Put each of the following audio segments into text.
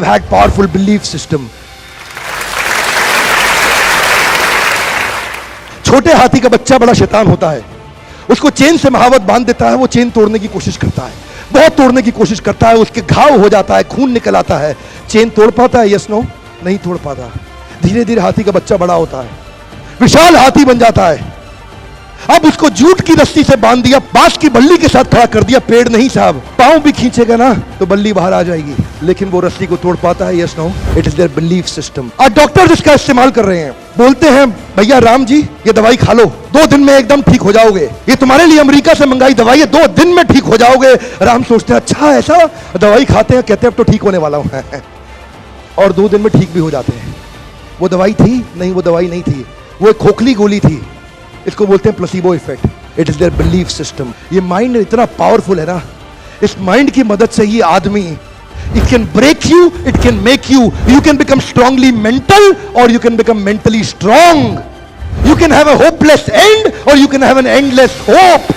had powerful belief system. छोटे हाथी का बच्चा बड़ा शैतान होता है, उसको चेन से महावत बांध देता है, वो चेन तोड़ने की कोशिश करता है, बहुत तोड़ने की कोशिश करता है, उसके घाव हो जाता है, खून निकल आता है। चेन तोड़ पाता है? Yes no? नहीं तोड़ पाता। धीरे धीरे हाथी का बच्चा बड़ा होता है, विशाल हाथी बन जाता है। अब उसको जूट की रस्सी से बांध दिया, बांस की बल्ली के साथ खड़ा कर दिया। पेड़ नहीं साहब, पांव भी खींचेगा ना तो बल्ली बाहर आ जाएगी, लेकिन वो रस्सी को तोड़ पाता है? Yes no? It is their belief system. आज डॉक्टर इसका इस्तेमाल कर रहे हैं, बोलते हैं भैया राम जी ये दवाई खा लो, 2 दिन में एकदम ठीक हो जाओगे, ये तुम्हारे लिए अमेरिका से मंगाई दवाई है, 2 दिन में ठीक हो जाओगे। राम सोचते हैं अच्छा ऐसा, दवाई खाते हैं, कहते हैं अब तो ठीक होने वाला हूं और 2 दिन में ठीक भी हो जाते हैं। वो दवाई थी? नहीं, वो दवाई नहीं थी, वो एक खोखली गोली थी। इसको बोलते हैं placebo effect. It is their belief system. ये माइंड इतना पावरफुल है ना, इस माइंड की मदद से ये आदमी, it can break you, it can make you, you can become strongly mental और you can become mentally strong. You can have a hopeless end और you can have an endless hope.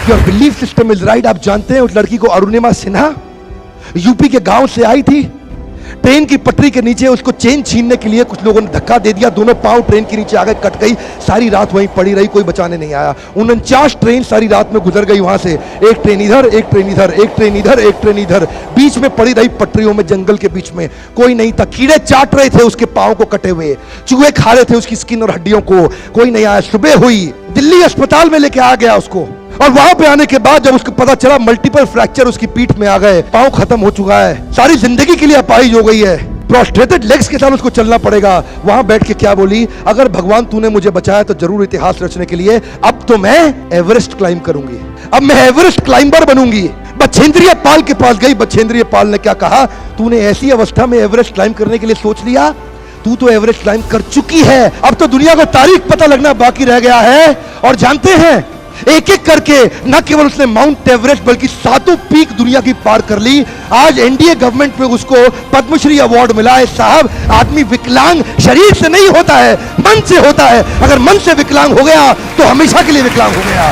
Your belief system is right. आप जानते हैं उस लड़की को, Arunima Sinha, UP के गांव से आई थी, ट्रेन की पटरी के नीचे उसको चेन छीनने के लिए कुछ लोगों ने धक्का दे दिया, दोनों पांव ट्रेन के नीचे आ गए, कट गई, सारी रात वहीं पड़ी रही, कोई बचाने नहीं आया। 49 ट्रेन सारी रात में गुजर गई वहां से, एक ट्रेन इधर, एक ट्रेन इधर, एक ट्रेन इधर, एक ट्रेन इधर, बीच में पड़ी रही पटरियों में, जंगल के बीच में, कोई नहीं था। कीड़े चाट रहे थे उसके पांव को कटे हुए, चूहे खा रहे थे उसकी स्किन और हड्डियों को, कोई नहीं आया। सुबह हुई, दिल्ली अस्पताल में लेके आ गया उसको, और वहां पे आने के बाद जब उसको पता चला मल्टीपल फ्रैक्चर उसकी पीठ में आ गए, पांव खत्म हो चुका है, सारी जिंदगी के लिए अपाहिज हो गई है, प्रोस्ट्रेटेड लेग्स के साथ उसको चलना पड़ेगा। वहां बैठ के क्या बोली? अगर भगवान तूने मुझे बचाया तो जरूर इतिहास रचने के लिए, अब तो मैं एवरेस्ट क्लाइम करूंगी, अब मैं एवरेस्ट क्लाइंबर बनूंगी। बछेंद्रिय पाल के पास गई, बछेंद्रिय पाल ने क्या कहा? तूने ऐसी अवस्था में एवरेस्ट क्लाइम करने के लिए सोच लिया, तू तो एवरेस्ट क्लाइम कर चुकी है, अब तो दुनिया को तारीख पता लगना बाकी रह गया है। और जानते हैं, एक एक करके न केवल उसने माउंट एवरेस्ट बल्कि 7 पीक दुनिया की पार कर ली। आज एनडीए गवर्नमेंट में उसको पद्मश्री अवार्ड मिला है। साहब, आदमी विकलांग शरीर से नहीं होता है, मन से होता है। अगर मन से विकलांग हो गया तो हमेशा के लिए विकलांग हो गया।